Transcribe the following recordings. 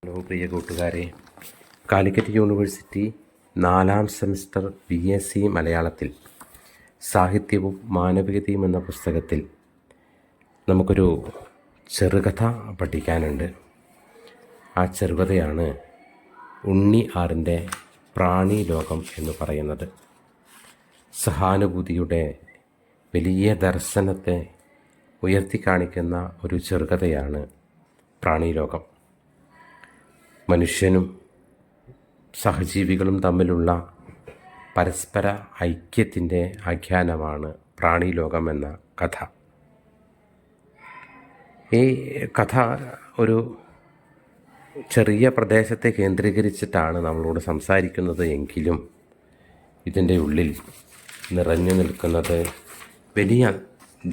Hello പ്രിയ കൂട്ടുകാരെ, Calicut university 4ാം semester BSc മലയാളത്തിൽ സാഹിത്യവും മാനവികതയും എന്ന പുസ്തകത്തിൽ നമുക്കൊരു ചെറുകഥ പഠിക്കാനുണ്ട്. ആ ചെറുകഥയാണ് ഉണ്ണി ആറിൻ്റെ പ്രാണി ലോകം എന്ന് പറയുന്നത്. സഹാനുഭൂതിയുടെ വലിയ ദർശനത്തെ ഉയർത്തിക്കാണിക്കുന്ന ഒരു ചെറുകഥയാണ് പ്രാണി ലോകം. മനുഷ്യനും സഹജീവികളും തമ്മിലുള്ള പരസ്പര ഐക്യത്തിൻ്റെ ആഖ്യാനമാണ് പ്രാണി ലോകം എന്ന കഥ. ഈ കഥ ഒരു ചെറിയ പ്രദേശത്തെ കേന്ദ്രീകരിച്ചിട്ടാണ് നമ്മളോട് സംസാരിക്കുന്നത് എങ്കിലും ഇതിൻ്റെ ഉള്ളിൽ നിറഞ്ഞു നിൽക്കുന്നത് വലിയ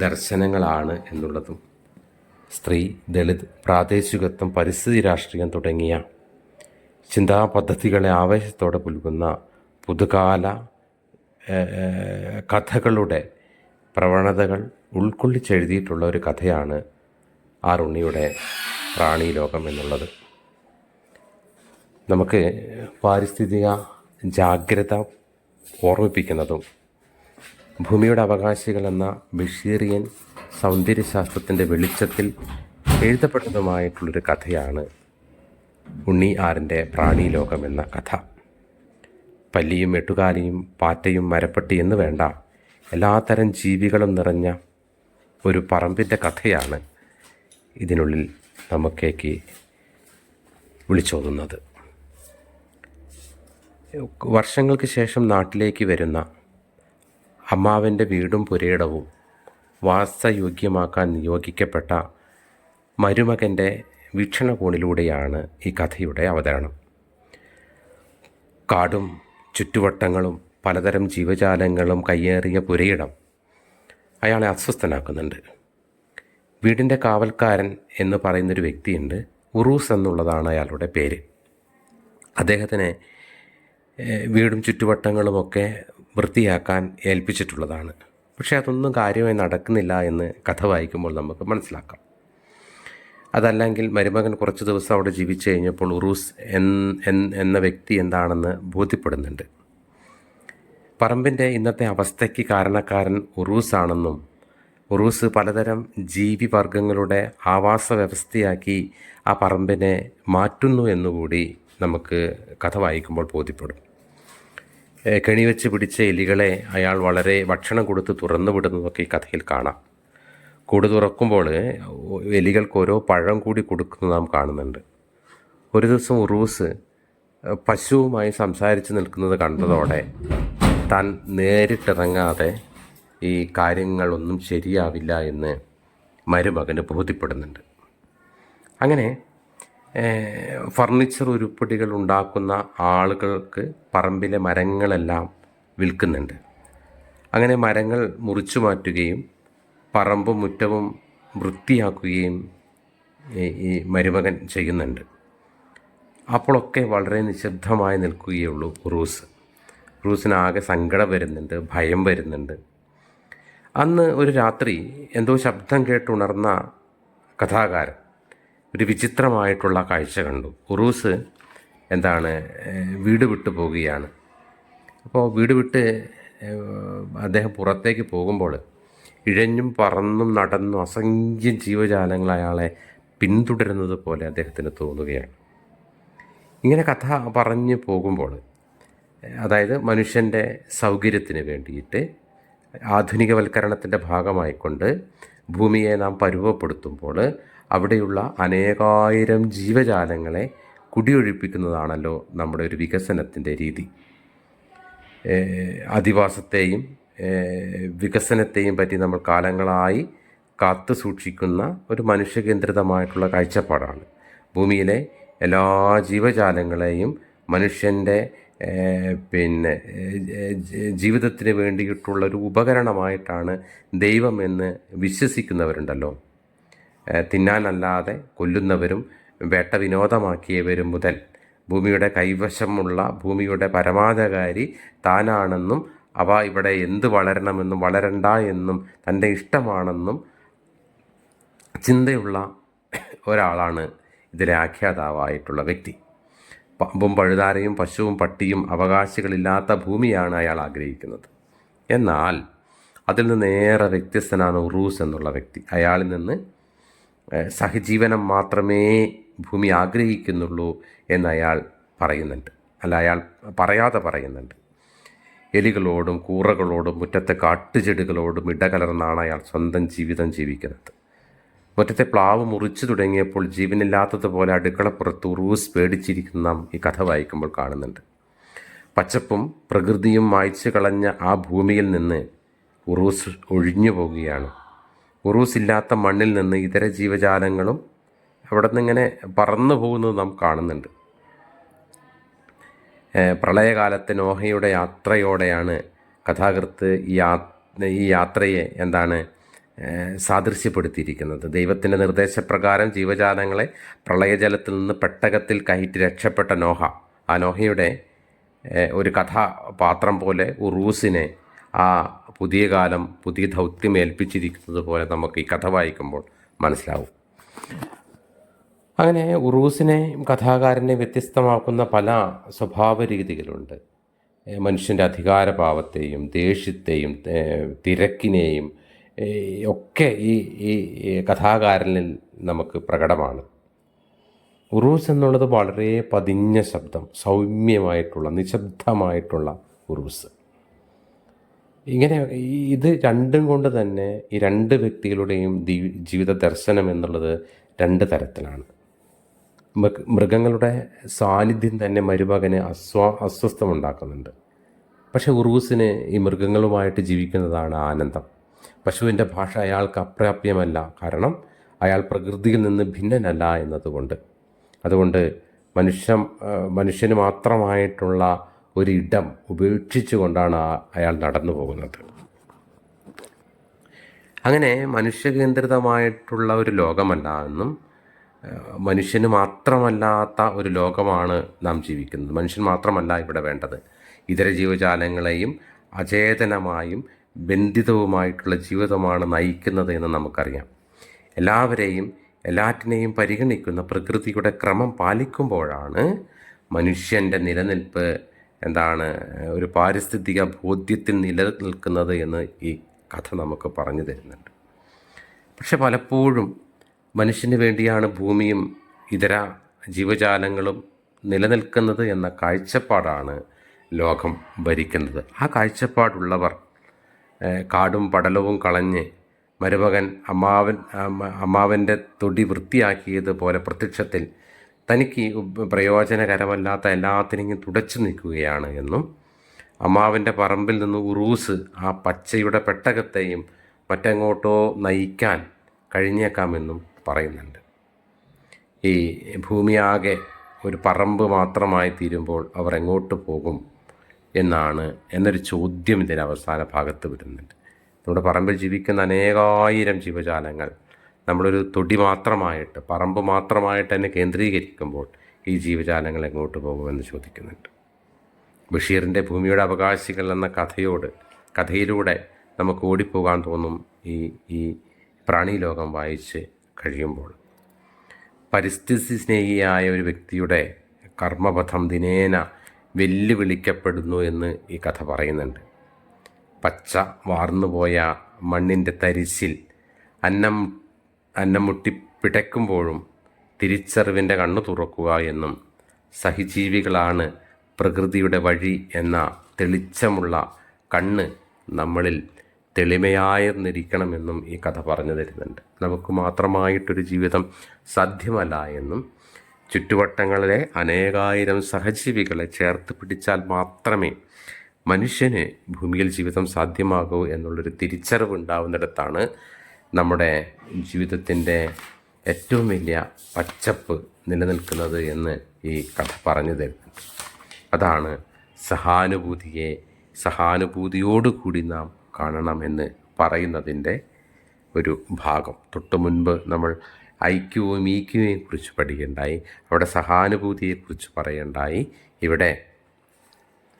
ദർശനങ്ങളാണ് എന്നുള്ളതും സ്ത്രീ, ദളിത്, പ്രാദേശികത്വം, പരിസ്ഥിതി രാഷ്ട്രീയം തുടങ്ങിയ ചിന്താ പദ്ധതികളെ ആവേശത്തോടെ പുൽകുന്ന പുതുകാല കഥകളുടെ പ്രവണതകൾ ഉൾക്കൊള്ളിച്ചെഴുതിയിട്ടുള്ള ഒരു കഥയാണ് ആർ ഉണ്ണിയുടെ പ്രാണി ലോകം എന്നുള്ളത്. നമുക്ക് പാരിസ്ഥിതിക ജാഗ്രത ഓർമ്മിപ്പിക്കുന്നതും ഭൂമിയുടെ അവകാശികൾ എന്ന ബഷീറിയൻ സൗന്ദര്യശാസ്ത്രത്തിൻ്റെ വെളിച്ചത്തിൽ എഴുതപ്പെട്ടതുമായിട്ടുള്ളൊരു കഥയാണ് ഉണ്ണി ആറിൻ്റെ പ്രാണി ലോകം എന്ന കഥ. പല്ലിയും എട്ടുകാലിയും പാറ്റയും മരപ്പട്ടി എന്ന് വേണ്ട എല്ലാത്തരം ജീവികളും നിറഞ്ഞ ഒരു പറമ്പിൻ്റെ കഥയാണ് ഇതിനുള്ളിൽ നമുക്കേക്ക് വിളിച്ചോതുന്നത്. വർഷങ്ങൾക്ക് ശേഷം നാട്ടിലേക്ക് വരുന്ന അമ്മാവൻ്റെ വീടും പുരയിടവും വാസയോഗ്യമാക്കാൻ നിയോഗിക്കപ്പെട്ട മരുമകൻ്റെ വീക്ഷണകോണിലൂടെയാണ് ഈ കഥയുടെ അവതരണം. കാടും ചുറ്റുവട്ടങ്ങളും പലതരം ജീവജാലങ്ങളും കയ്യേറിയ പുരയിടം അയാളെ അസ്വസ്ഥനാക്കുന്നുണ്ട്. വീടിൻ്റെ കാവൽക്കാരൻ എന്ന് പറയുന്നൊരു വ്യക്തിയുണ്ട്. ഉറൂസ് എന്നുള്ളതാണ് അയാളുടെ പേര്. അദ്ദേഹത്തിന് വീടും ചുറ്റുവട്ടങ്ങളുമൊക്കെ വൃത്തിയാക്കാൻ ഏൽപ്പിച്ചിട്ടുള്ളതാണ്. പക്ഷേ അതൊന്നും കാര്യമായി നടക്കുന്നില്ല എന്ന് കഥ വായിക്കുമ്പോൾ നമുക്ക് മനസ്സിലാക്കാം. അതല്ലെങ്കിൽ മരുമകൻ കുറച്ച് ദിവസം അവിടെ ജീവിച്ചു കഴിഞ്ഞപ്പോൾ ഉറൂസ് എന്ന വ്യക്തി എന്താണെന്ന് ബോധ്യപ്പെടുന്നുണ്ട്. പറമ്പിൻ്റെ ഇന്നത്തെ അവസ്ഥയ്ക്ക് കാരണക്കാരൻ ഉറൂസാണെന്നും ഉറൂസ് പലതരം ജീവിവർഗങ്ങളുടെ ആവാസ വ്യവസ്ഥയാക്കി ആ പറമ്പിനെ മാറ്റുന്നു എന്നുകൂടി നമുക്ക് കഥ വായിക്കുമ്പോൾ ബോധ്യപ്പെടും. കെണിവെച്ച് പിടിച്ച എലികളെ അയാൾ വളരെ ഭക്ഷണം കൊടുത്ത് തുറന്നു വിടുന്നതൊക്കെ ഈ കഥയിൽ കാണാം. കൂട് തുറക്കുമ്പോൾ എലികൾക്ക് ഓരോ പഴം കൂടി കൊടുക്കുന്നത് നാം കാണുന്നുണ്ട്. ഒരു ദിവസം ഉറൂസ് പശുവുമായി സംസാരിച്ച് നിൽക്കുന്നത് കണ്ടതോടെ താൻ നേരിട്ടിറങ്ങാതെ ഈ കാര്യങ്ങളൊന്നും ശരിയാവില്ല എന്ന് മരുമകന് ബോധ്യപ്പെടുന്നുണ്ട്. അങ്ങനെ ഫർണിച്ചർ ഉരുപ്പടികൾ ഉണ്ടാക്കുന്ന ആളുകൾക്ക് പറമ്പിലെ മരങ്ങളെല്ലാം വിൽക്കുന്നുണ്ട്. അങ്ങനെ മരങ്ങൾ മുറിച്ചു മാറ്റുകയും പറമ്പും മുറ്റവും വൃത്തിയാക്കുകയും ഈ മരുമകൻ ചെയ്യുന്നുണ്ട്. അപ്പോഴൊക്കെ വളരെ നിശബ്ദമായി നിൽക്കുകയുള്ളൂ ഉറൂസിനാകെ സങ്കടം വരുന്നുണ്ട്, ഭയം വരുന്നുണ്ട്. അന്ന് ഒരു രാത്രി എന്തോ ശബ്ദം കേട്ടുണർന്ന കഥാകാരൻ ഒരു വിചിത്രമായിട്ടുള്ള കാഴ്ച കണ്ടു. ഉറൂസ് വീട് വിട്ടു പോവുകയാണ്. അപ്പോൾ വീട് വിട്ട് അദ്ദേഹം പുറത്തേക്ക് പോകുമ്പോൾ ഇഴഞ്ഞും പറന്നും നടന്നും അസംഖ്യം ജീവജാലങ്ങൾ അയാളെ പിന്തുടരുന്നത് പോലെ അദ്ദേഹത്തിന് തോന്നുകയാണ്. ഇങ്ങനെ കഥ പറഞ്ഞു പോകുമ്പോൾ, അതായത് മനുഷ്യൻ്റെ സൗകര്യത്തിന് വേണ്ടിയിട്ട് ആധുനികവൽക്കരണത്തിൻ്റെ ഭാഗമായിക്കൊണ്ട് ഭൂമിയെ നാം പരുവപ്പെടുത്തുമ്പോൾ അവിടെയുള്ള അനേകായിരം ജീവജാലങ്ങളെ കുടിയൊഴിപ്പിക്കുന്നതാണല്ലോ നമ്മുടെ ഒരു വികസനത്തിൻ്റെ രീതി. അധിവാസത്തെയും വികസനത്തെയും പറ്റി നമ്മൾ കാലങ്ങളായി കാത്തു സൂക്ഷിക്കുന്ന ഒരു മനുഷ്യകേന്ദ്രിതമായിട്ടുള്ള കാഴ്ചപ്പാടാണ്. ഭൂമിയിലെ എല്ലാ ജീവജാലങ്ങളെയും മനുഷ്യൻ്റെ ജീവിതത്തിന് വേണ്ടിയിട്ടുള്ള ഒരു ഉപകരണമായിട്ടാണ് ദൈവം എന്ന് വിശ്വസിക്കുന്നവരുണ്ടല്ലോ. തിന്നാനല്ലാതെ കൊല്ലുന്നവരും വേട്ട വിനോദമാക്കിയവരും മുതൽ ഭൂമിയുടെ കൈവശമുള്ള ഭൂമിയുടെ പരമാധികാരി താനാണെന്നും അവ ഇവിടെ എന്ത് വളരണമെന്നും വളരണ്ട എന്നും തൻ്റെ ഇഷ്ടമാണെന്നും ചിന്തയുള്ള ഒരാളാണ് ഇതിലെ ആഖ്യാതാവായിട്ടുള്ള വ്യക്തി. പാമ്പും പഴുതാരയും പശുവും പട്ടിയും അവകാശികളില്ലാത്ത ഭൂമിയാണ് അയാൾ ആഗ്രഹിക്കുന്നത്. എന്നാൽ അതിൽ നിന്ന് ഏറെ വ്യത്യസ്തനാണ് ഉറൂസ് എന്നുള്ള വ്യക്തി. അയാളിൽ നിന്ന് സഹജീവനം മാത്രമേ ഭൂമി ആഗ്രഹിക്കുന്നുള്ളൂ എന്ന് അയാൾ പറയുന്നുണ്ട്. അയാൾ പറയാതെ പറയുന്നുണ്ട്. എലികളോടും കൂറകളോടും മുറ്റത്തെ കാട്ടുചെടികളോടും ഇടകലർന്നാണ് അയാൾ സ്വന്തം ജീവിതം ജീവിക്കുന്നത്. മുറ്റത്തെ പ്ലാവ് മുറിച്ചു തുടങ്ങിയപ്പോൾ ജീവനില്ലാത്തതുപോലെ അടുക്കളപ്പുറത്ത് ഉറൂസ് പേടിച്ചിരിക്കുന്ന നാം ഈ കഥ വായിക്കുമ്പോൾ കാണുന്നുണ്ട്. പച്ചപ്പും പ്രകൃതിയും മായ്ച്ചു കളഞ്ഞ ആ ഭൂമിയിൽ നിന്ന് ഉറൂസ് ഒഴിഞ്ഞു പോവുകയാണ്. ഉറൂസ് ഇല്ലാത്ത മണ്ണിൽ നിന്ന് ഇതര ജീവജാലങ്ങളും അവിടെ നിന്നിങ്ങനെ പറന്നു പോകുന്നത് നാം കാണുന്നുണ്ട്. പ്രളയകാലത്തെ നോഹയുടെ യാത്രയോടെയാണ് കഥാകൃത്ത് ഈ യാത്രയെ സാദൃശ്യപ്പെടുത്തിയിരിക്കുന്നത്. ദൈവത്തിൻ്റെ നിർദ്ദേശപ്രകാരം ജീവജാലങ്ങളെ പ്രളയജലത്തിൽ നിന്ന് പെട്ടകത്തിൽ കയറ്റി രക്ഷപ്പെട്ട നോഹ, ആ നോഹയുടെ ഒരു കഥാപാത്രം പോലെ ഉറൂസിനെ ആ പുതിയ കാലം പുതിയ ദൗത്യം ഏൽപ്പിച്ചിരിക്കുന്നത് പോലെ നമുക്ക് ഈ കഥ വായിക്കുമ്പോൾ മനസ്സിലാവും. അങ്ങനെ ഉറൂസിനെ കഥാകാരനെ വ്യത്യസ്തമാക്കുന്ന പല സ്വഭാവ രീതികളുണ്ട്. മനുഷ്യൻ്റെ അധികാരഭാവത്തെയും ദേഷ്യത്തെയും തിരക്കിനെയും ഒക്കെ ഈ കഥാകാരനിൽ നമുക്ക് പ്രകടമാണ്. ഉറൂസ് എന്നുള്ളത് വളരെ പതിഞ്ഞ ശബ്ദം, സൗമ്യമായിട്ടുള്ള നിശബ്ദമായിട്ടുള്ള ഉറൂസ്. ഇങ്ങനെ ഇത് രണ്ടും കൊണ്ട് തന്നെ ഈ രണ്ട് വ്യക്തികളുടെയും ജീവിത ദർശനം എന്നുള്ളത് രണ്ട് തരത്തിലാണ്. മൃഗങ്ങളുടെ സാന്നിധ്യം തന്നെ മരുമകന് അസ്വസ്ഥമുണ്ടാക്കുന്നുണ്ട്. പക്ഷേ ഉറൂസിന് ഈ മൃഗങ്ങളുമായിട്ട് ജീവിക്കുന്നതാണ് ആനന്ദം. പശുവിൻ്റെ ഭാഷ അയാൾക്ക് അപ്രാപ്യമല്ല, കാരണം അയാൾ പ്രകൃതിയിൽ നിന്ന് ഭിന്നനല്ല എന്നതുകൊണ്ട്. അതുകൊണ്ട് മനുഷ്യന് മാത്രമായിട്ടുള്ള ഒരിടം ഉപേക്ഷിച്ചുകൊണ്ടാണ് അയാൾ നടന്നു പോകുന്നത്. അങ്ങനെ മനുഷ്യകേന്ദ്രിതമായിട്ടുള്ള ഒരു ലോകമല്ല എന്നും മനുഷ്യന് മാത്രമല്ലാത്ത ഒരു ലോകമാണ് നാം ജീവിക്കുന്നത്. മനുഷ്യൻ മാത്രമല്ല ഇവിടെ വേണ്ടത്, ഇതര ജീവജാലങ്ങളെയും അചേതനമായും ബന്ധിതവുമായിട്ടുള്ള ജീവിതമാണ് നയിക്കുന്നത് എന്ന് നമുക്കറിയാം. എല്ലാറ്റിനെയും പരിഗണിക്കുന്ന പ്രകൃതിയുടെ ക്രമം പാലിക്കുമ്പോഴാണ് മനുഷ്യൻ്റെ നിലനിൽപ്പ് ഒരു പാരിസ്ഥിതിക ബോധ്യത്തിൽ നിലനിൽക്കുന്നത് എന്ന് ഈ കഥ നമുക്ക് പറഞ്ഞു തരുന്നുണ്ട്. പക്ഷെ പലപ്പോഴും മനുഷ്യന് വേണ്ടിയാണ് ഭൂമിയും ഇതര ജീവജാലങ്ങളും നിലനിൽക്കുന്നത് എന്ന കാഴ്ചപ്പാടാണ് ലോകം ഭരിക്കുന്നത്. ആ കാഴ്ചപ്പാടുള്ളവർ കാടും പടലവും കളഞ്ഞ് മരുമകൻ അമ്മാവൻ്റെ തൊടി വൃത്തിയാക്കിയതുപോലെ പ്രത്യക്ഷത്തിൽ തനിക്ക് പ്രയോജനകരമല്ലാത്ത എല്ലാത്തിനെയും തുടച്ചു നിൽക്കുകയാണ് എന്നും അമ്മാവൻ്റെ പറമ്പിൽ നിന്ന് ഉറൂസ് ആ പച്ചയുടെ പെട്ടകത്തെയും മറ്റെങ്ങോട്ടോ നയിക്കാൻ കഴിഞ്ഞേക്കാമെന്നും പറയുന്നുണ്ട്. ഈ ഭൂമിയാകെ ഒരു പറമ്പ് മാത്രമായി തീരുമ്പോൾ അവർ എങ്ങോട്ട് പോകും എന്നൊരു ചോദ്യം ഇതിൻ്റെ അവസാന ഭാഗത്ത് വരുന്നുണ്ട്. നമ്മുടെ പറമ്പിൽ ജീവിക്കുന്ന അനേകായിരം ജീവജാലങ്ങൾ നമ്മളൊരു തൊടി മാത്രമായിട്ട്, പറമ്പ് മാത്രമായിട്ട് തന്നെ കേന്ദ്രീകരിക്കുമ്പോൾ ഈ ജീവജാലങ്ങൾ എങ്ങോട്ട് പോകുമെന്ന് ചോദിക്കുന്നുണ്ട്. ബഷീറിൻ്റെ ഭൂമിയുടെ അവകാശികൾ എന്ന കഥയിലൂടെ നമുക്ക് ഓടിപ്പോകാൻ തോന്നും ഈ പ്രാണിലോകം വായിച്ച് കഴിയുമ്പോൾ. പരിസ്ഥിതി സ്നേഹിയായ ഒരു വ്യക്തിയുടെ കർമ്മപഥം ദിനേന വെല്ലുവിളിക്കപ്പെടുന്നു എന്ന് ഈ കഥ പറയുന്നുണ്ട്. പച്ച വാർന്നുപോയ മണ്ണിൻ്റെ തരിശിൽ അന്നം മുട്ടി പിടയ്ക്കുമ്പോഴും തിരിച്ചറിവിൻ്റെ കണ്ണു തുറക്കുക എന്നും സഹജീവികളാണ് പ്രകൃതിയുടെ വഴി എന്ന തെളിച്ചമുള്ള കണ്ണ് നമ്മളിൽ തെളിമയായിരുന്നിരിക്കണമെന്നും ഈ കഥ പറഞ്ഞു തരുന്നുണ്ട്. നമുക്ക് മാത്രമായിട്ടൊരു ജീവിതം സാധ്യമല്ല എന്നും ചുറ്റുവട്ടങ്ങളിലെ അനേകായിരം സഹജീവികളെ ചേർത്ത് പിടിച്ചാൽ മാത്രമേ മനുഷ്യന് ഭൂമിയിൽ ജീവിതം സാധ്യമാകൂ എന്നുള്ളൊരു തിരിച്ചറിവുണ്ടാവുന്നിടത്താണ് നമ്മുടെ ജീവിതത്തിൻ്റെ ഏറ്റവും വലിയ പച്ചപ്പ് നിലനിൽക്കുന്നത് എന്ന് ഈ കഥ പറഞ്ഞു തരുന്നുണ്ട്. അതാണ് സഹാനുഭൂതിയോടുകൂടി നാം കാണണമെന്ന് പറയുന്നതിൻ്റെ ഒരു ഭാഗം. തൊട്ടു മുൻപ് നമ്മൾ ഐക്യവും ഈക്യവും കുറിച്ച് പഠിക്കുകയുണ്ടായി. അവിടെ സഹാനുഭൂതിയെക്കുറിച്ച് പറയുകയുണ്ടായി.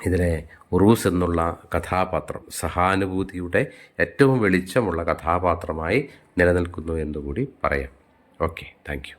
ഇതിലെ ഉറൂസ് എന്നുള്ള കഥാപാത്രം സഹാനുഭൂതിയുടെ ഏറ്റവും വെളിച്ചമുള്ള കഥാപാത്രമായി നിലനിൽക്കുന്നു എന്നുകൂടി പറയാം. Okay, thank you.